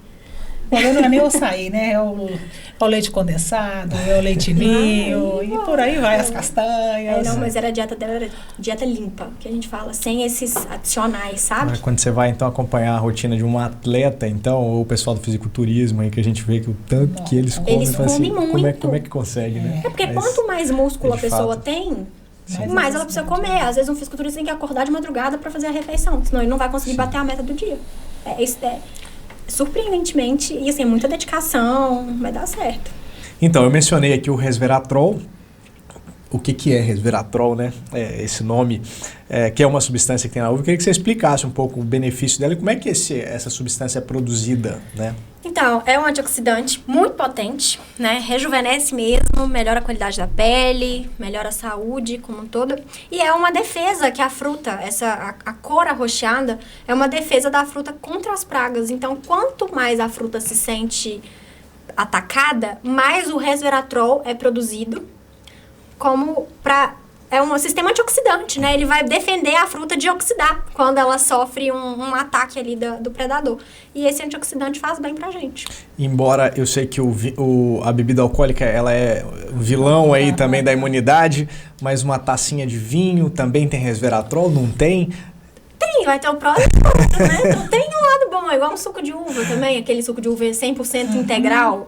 Não é nem o açaí, né? É o leite condensado, é o leite ninho, e por aí vai, as castanhas. Não, mas a dieta dela era dieta limpa, que a gente fala, sem esses adicionais, sabe? Quando você vai, então, acompanhar a rotina de um atleta, então, ou o pessoal do fisiculturismo aí, que a gente vê que o tanto que eles comem, eles comem muito. Como é que consegue, né? Porque quanto mais músculo a pessoa tem, mais ela precisa comer. Às vezes um fisiculturista tem que acordar de madrugada para fazer a refeição, senão ele não vai conseguir bater a meta do dia. Surpreendentemente, e assim, muita dedicação, vai dar certo. Então, eu mencionei aqui o resveratrol. O que é resveratrol, né? Esse nome, que é uma substância que tem na uva. Eu queria que você explicasse um pouco o benefício dela e como é que essa substância é produzida, né? Então, é um antioxidante muito potente, né? Rejuvenesce mesmo, melhora a qualidade da pele, melhora a saúde como um todo. E é uma defesa que a fruta, a cor arroxeada, é uma defesa da fruta contra as pragas. Então, quanto mais a fruta se sente atacada, mais o resveratrol é produzido é um sistema antioxidante, né? Ele vai defender a fruta de oxidar quando ela sofre um ataque ali do predador. E esse antioxidante faz bem pra gente. Embora eu sei que a bebida alcoólica, ela é vilão aí também da imunidade, mas uma tacinha de vinho também tem resveratrol, não tem? Tem, vai ter o pró e o contra, né? Então tem um lado bom, é igual um suco de uva também, aquele suco de uva 100% integral.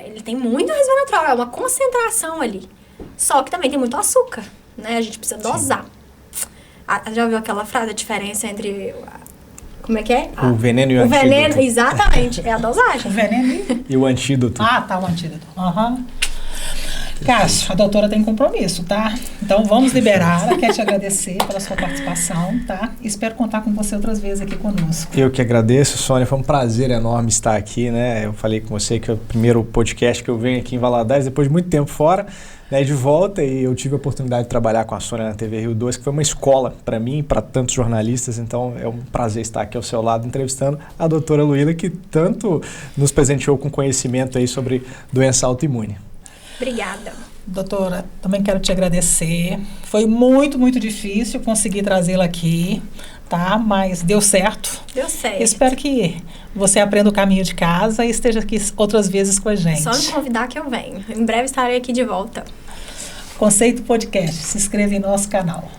Ele tem muito resveratrol, é uma concentração ali. Só que também tem muito açúcar, né? A gente precisa dosar. Já ouviu aquela frase, a diferença entre... Como é que é? O veneno e o antídoto. O veneno, exatamente. É a dosagem. O veneno e o antídoto. Tá, o antídoto. Cássio, a doutora tem compromisso, tá? Então vamos liberar. Ela quer te agradecer pela sua participação, tá? Espero contar com você outras vezes aqui conosco. Eu que agradeço, Sônia. Foi um prazer enorme estar aqui, né? Eu falei com você que é o primeiro podcast que eu venho aqui em Valadares, depois de muito tempo fora, né, de volta, e eu tive a oportunidade de trabalhar com a Sônia na TV Rio 2, que foi uma escola para mim e para tantos jornalistas. Então é um prazer estar aqui ao seu lado entrevistando a doutora Luíla, que tanto nos presenteou com conhecimento aí sobre doença autoimune. Obrigada. Doutora, também quero te agradecer. Foi muito, muito difícil conseguir trazê-la aqui, tá? Mas deu certo. Deu certo. Espero que você aprenda o caminho de casa e esteja aqui outras vezes com a gente. Só me convidar que eu venho. Em breve estarei aqui de volta. Conceito Podcast. Se inscreva em nosso canal.